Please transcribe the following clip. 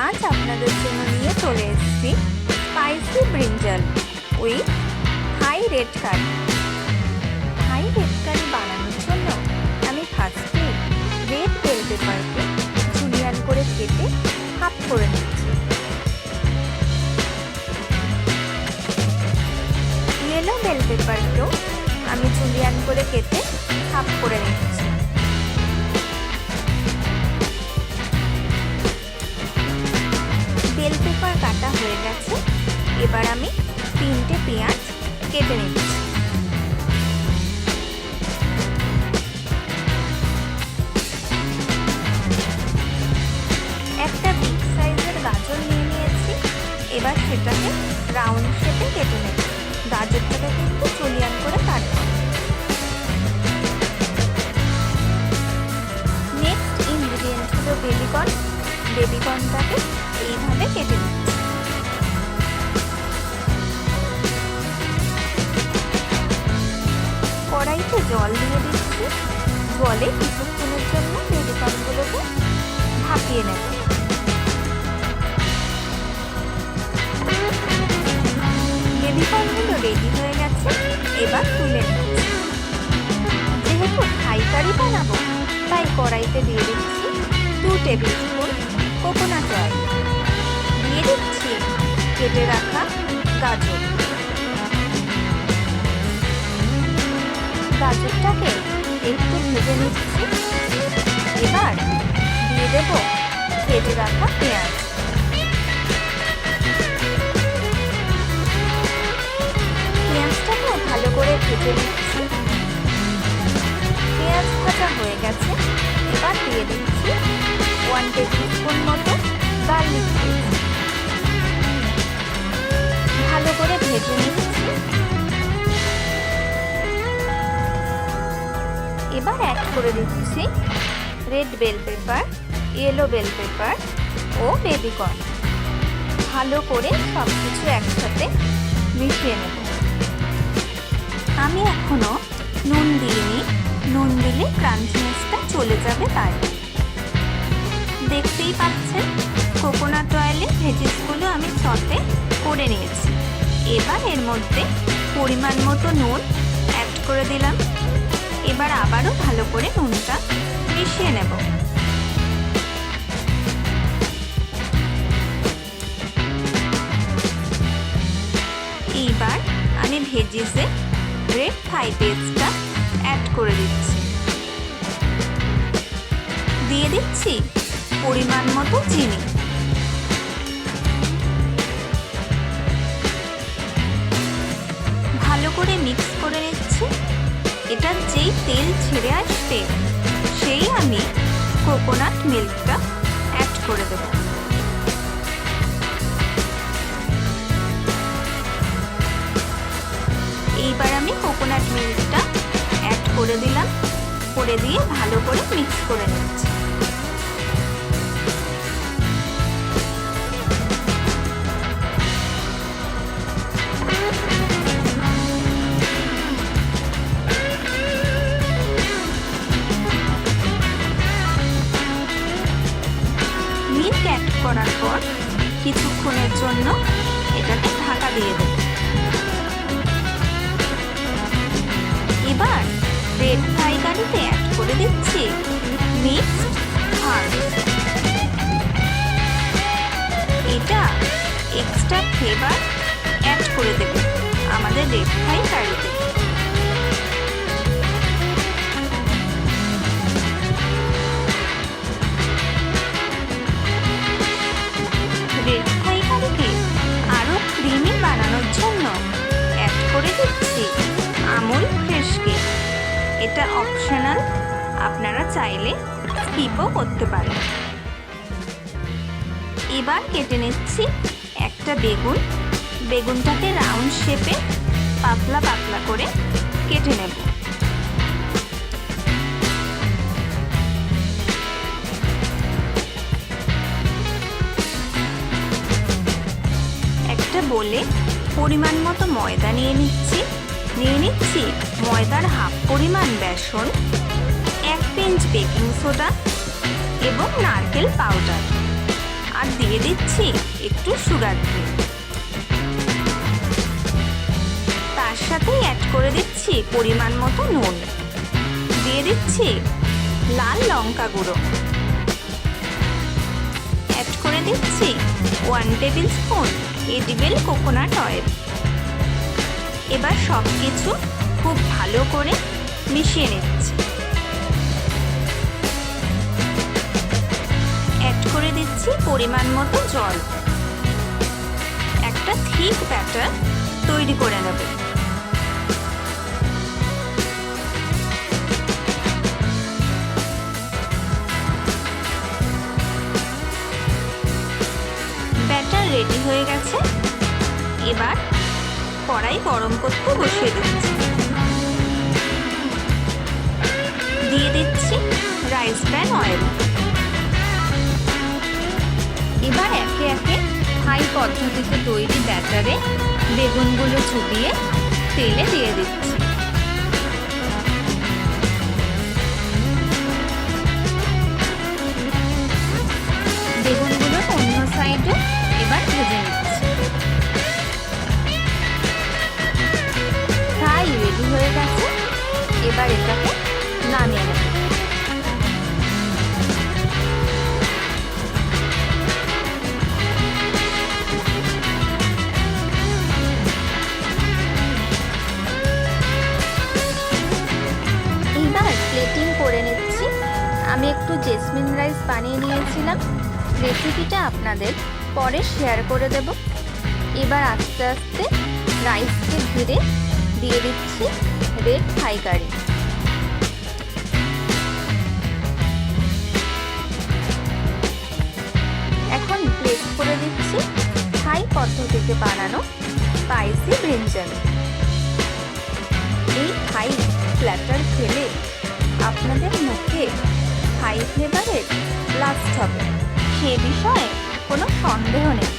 আজ আপনাদের জন্য নিয়ে চলে এসেছি spicy brinjal with Thai red curry. Thai red curry বানানোর জন্য আমি ফার্স্টে রেড বেল পেপারকে জুলিয়ান করে কেটে হাফ করে নিচ্ছি। ইয়েলো বেল পেপারকেও আমি জুলিয়ান করে কেটে হাফ করে নিচ্ছি। বেল পেপার কাটা হয়ে গেছে, এবার আমি 3টে পেঁয়াজ কেটে নিচ্ছি। একটা বিগ সাইজের গাজর নিয়ে নিয়েছি, এবার সেটাকে রাউন্ড শেপে কেটে নেব। গাজরটাকে কিন্তু জুলিয়ান করে কাটবো। নেক্সট ইনগ্রিডিয়েন্ট হলো বেবিকর্ন। বেবিকর্নটাকে এইভাবে কেটে নিচ্ছি। কড়াইতে জল দিয়ে দিচ্ছি। জলে কিছুক্ষণের জন্য বেবিকর্নগুলোকে ভাপিয়ে নেব। বেবিকর্নগুলো রেডি হয়ে গেছে, এবার তুলে নিচ্ছি। যেহেতু থাই কারি বানাবো তাই কড়াইতে দিয়ে দিচ্ছি 2 টেবিল স্পুন কোকোনাট অয়েল। দিয়ে দিচ্ছি কেটে রাখা গাজর। গাজরটাকে একটু ভেজে নিচ্ছি। এবার দিয়ে দেব কেটে রাখা পেঁয়াজ। পেঁয়াজটাকে ভালো করে ভেজে নিচ্ছি। পেঁয়াজ ভাজা হয়ে গেছে, এবার দিয়ে দিচ্ছি 1 টেবিল স্পুন মতো গার্লিক পেস্ট। ভালো করে ভেজে নিচ্ছি। এবার অ্যাড করে দিচ্ছি red bell pepper, yellow bell pepper ও বেবিকর্ন। ভালো করে সব কিছু একসাথে মিশিয়ে নেব। আমি এখনো নুন দিইনি, নুন দিলে ক্রাঞ্চিনেসটা চলে যাবে তাই। দেখতেই পাচ্ছেন কোকোনাট অয়েলে ভেজিসগুলো আমি সটে করে নিয়েছি। এবার এর মধ্যে পরিমাণ মতো নুন অ্যাড করে দিলাম। এবার আবারও ভালো করে নুনটা মিশিয়ে নেব। এইবার আমি ভেজিসে রেড থাই পেস্টটা অ্যাড করে দিচ্ছি। দিয়ে দিচ্ছি পরিমাণ মতো চিনি। ভালো করে মিক্স করে নিচ্ছি। এটার যেই তেল ছেড়ে আসবে সেই আমি কোকোনাট মিল্কটা অ্যাড করে দেব। এইবার আমি কোকোনাট মিল্কটা অ্যাড করে দিলাম, করে দিয়ে ভালো করে মিক্স করে নিচ্ছি। মিল্ক অ্যাড করার পর কিছুক্ষণের জন্য এটাকে ঢাকা দিয়ে দেব। এবার রেড থাই কারিতে অ্যাড করে দিচ্ছি মিক্সড হার্বস। এটা এক্সট্রা ফ্লেভার অ্যাড করে দেবে আমাদের রেড থাই কারিতে। রেড থাই কারিকে আরো ক্রিমি বানানোর জন্য অ্যাড করে দিচ্ছি আমুল ফ্রেশ ক্রিম। এটা অপশনাল, আপনারা চাইলে স্কিপও করতে পারেন। এবার কেটে নিচ্ছি একটা বেগুন। বেগুনটাকে রাউন্ড শেপে পাতলা পাতলা করে কেটে নেব। একটা বলে পরিমাণ মতো ময়দা নিয়ে নিচ্ছি। ময়দার হাফ পরিমাণ বেসন, 1 পিঞ্চ বেকিং সোডা এবং নারকেল পাউডার। আর দিয়ে দিচ্ছি একটু সুগার ফ্রি। তার সাথেই অ্যাড করে দিচ্ছি পরিমাণ মতো নুন, দিয়ে দিচ্ছি লাল লঙ্কা গুঁড়ো, অ্যাড করে দিচ্ছি 1 table spoon edible coconut oil. এবার সব কিছু খুব ভালো করে মিশিয়ে নিচ্ছি। অ্যাড করে দিচ্ছি পরিমাণ মতো জল। একটা থিক ব্যাটার তৈরি করে নেব। ব্যাটার রেডি হয়ে গেছে। এবার কড়াই গরম করতে বসিয়ে দিচ্ছি। দিয়ে দিচ্ছি রাইস ব্র্যান অয়েল। এবার একে একে থাই পদ্ধতিতে তৈরি ব্যাটারে বেগুনগুলো চুবিয়ে তেলে দিয়ে দিচ্ছি। বেগুনগুলো অন্য সাইডে এবার ভেজে নিচ্ছি। ফ্রাই রেডি হয়ে গেছে। এবার এটাকে নামিয়ে নেব। এবার প্লেটিং করে নিচ্ছি। আমি একটু জেসমিন রাইস বানিয়ে নিয়েছিলাম, রেসিপিটা আপনাদের পরে শেয়ার করে দেব। এবার আস্তে আস্তে রাইসকে ঘিরে দিয়ে দিচ্ছি রেড থাই কারি। এখন প্লেট করে দিচ্ছি থাই পদ্ধতিতে বানানো স্পাইসি ব্রিঞ্জাল। এই থাই প্ল্যাটার খেলে আপনাদের মুখে থাই ফ্লেভারের ব্লাস্ট হবে, সে বিষয়ে কোনো সন্দেহ নেই।